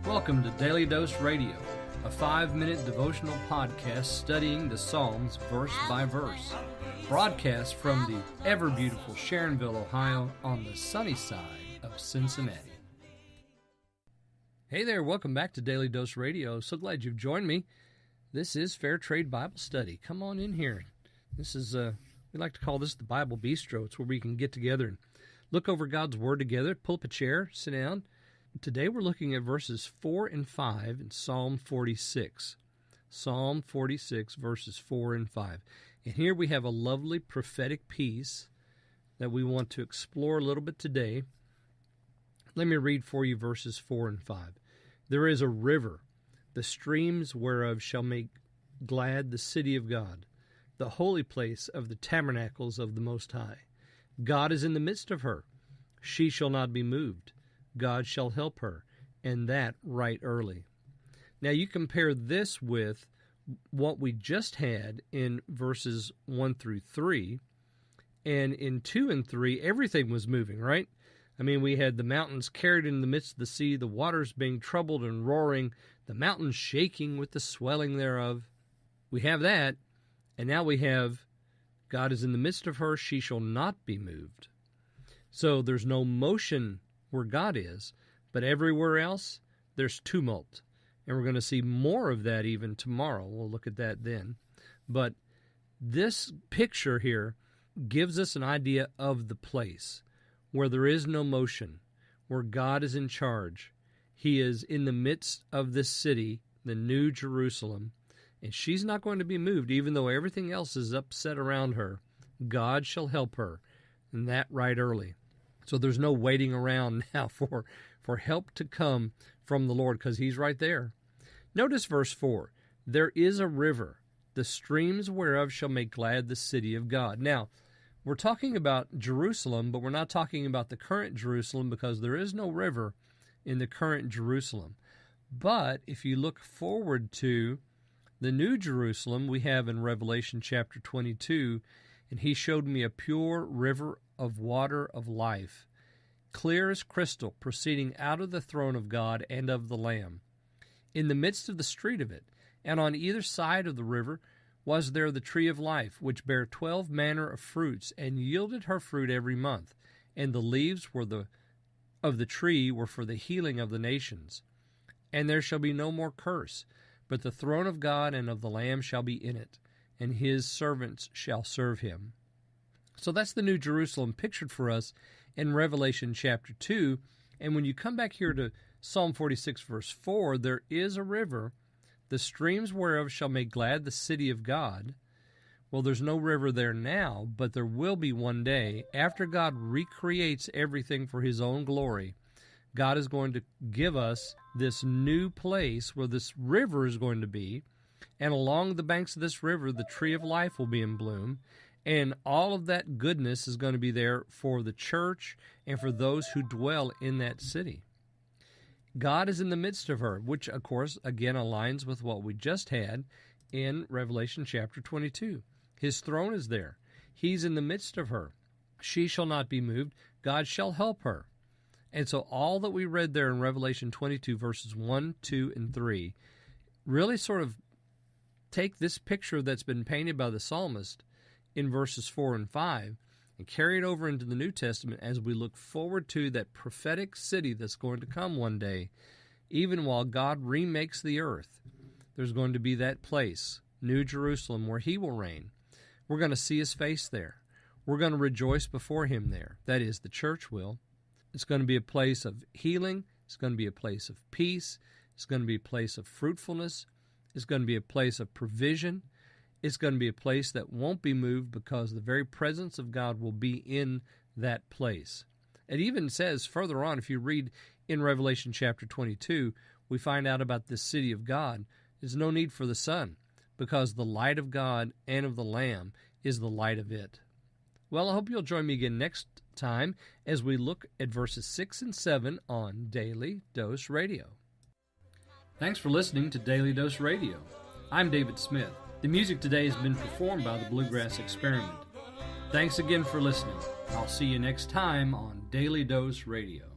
Welcome to Daily Dose Radio, a 5-minute devotional podcast studying the Psalms verse by verse. Broadcast from the ever-beautiful Sharonville, Ohio, on the sunny side of Cincinnati. Hey there, welcome back to Daily Dose Radio. So glad you've joined me. This is Fair Trade Bible Study. Come on in here. This is, we like to call this the Bible Bistro. It's where we can get together and look over God's Word together, pull up a chair, sit down. Today we're looking at verses 4 and 5 in Psalm 46. Psalm 46, verses 4 and 5. And here we have a lovely prophetic piece that we want to explore a little bit today. Let me read for you verses 4 and 5. There is a river, the streams whereof shall make glad the city of God, the holy place of the tabernacles of the Most High. God is in the midst of her. She shall not be moved. God shall help her, and that right early. Now you compare this with what we just had in verses 1 through 3, and in 2 and 3, everything was moving, right? I mean, we had the mountains carried in the midst of the sea, the waters being troubled and roaring, the mountains shaking with the swelling thereof. We have that, and now we have God is in the midst of her, she shall not be moved. So there's no motion where God is, but everywhere else, there's tumult. And we're going to see more of that even tomorrow. We'll look at that then. But this picture here gives us an idea of the place where there is no motion, where God is in charge. He is in the midst of this city, the New Jerusalem, and she's not going to be moved, even though everything else is upset around her. God shall help her, and that right early. So there's no waiting around now for help to come from the Lord, because He's right there. Notice verse 4. There is a river, the streams whereof shall make glad the city of God. Now, we're talking about Jerusalem, but we're not talking about the current Jerusalem, because there is no river in the current Jerusalem. But if you look forward to the New Jerusalem we have in Revelation chapter 22, and He showed me a pure river of water of life, clear as crystal, proceeding out of the throne of God and of the Lamb. In the midst of the street of it, and on either side of the river, was there the tree of life, which bare 12 manner of fruits, and yielded her fruit every month. And the leaves of the tree were for the healing of the nations. And there shall be no more curse, but the throne of God and of the Lamb shall be in it, and His servants shall serve Him. So that's the New Jerusalem pictured for us in Revelation chapter 2. And when you come back here to Psalm 46, verse 4, there is a river, the streams whereof shall make glad the city of God. Well, there's no river there now, but there will be one day. After God recreates everything for His own glory, God is going to give us this new place where this river is going to be. And along the banks of this river, the tree of life will be in bloom. And all of that goodness is going to be there for the church and for those who dwell in that city. God is in the midst of her, which, of course, again aligns with what we just had in Revelation chapter 22. His throne is there. He's in the midst of her. She shall not be moved. God shall help her. And so all that we read there in Revelation 22, verses 1, 2, and 3, really sort of take this picture that's been painted by the psalmist in verses 4 and 5 and carry it over into the New Testament as we look forward to that prophetic city that's going to come one day. Even while God remakes the earth, there's going to be that place, New Jerusalem, where He will reign. We're going to see His face there. We're going to rejoice before Him there. That is, the church will. It's going to be a place of healing. It's going to be a place of peace. It's going to be a place of fruitfulness. It's going to be a place of provision. It's going to be a place that won't be moved, because the very presence of God will be in that place. It even says further on, if you read in Revelation chapter 22, we find out about this city of God. There's no need for the sun, because the light of God and of the Lamb is the light of it. Well, I hope you'll join me again next time as we look at verses 6 and 7 on Daily Dose Radio. Thanks for listening to Daily Dose Radio. I'm David Smith. The music today has been performed by the Bluegrass Experiment. Thanks again for listening. I'll see you next time on Daily Dose Radio.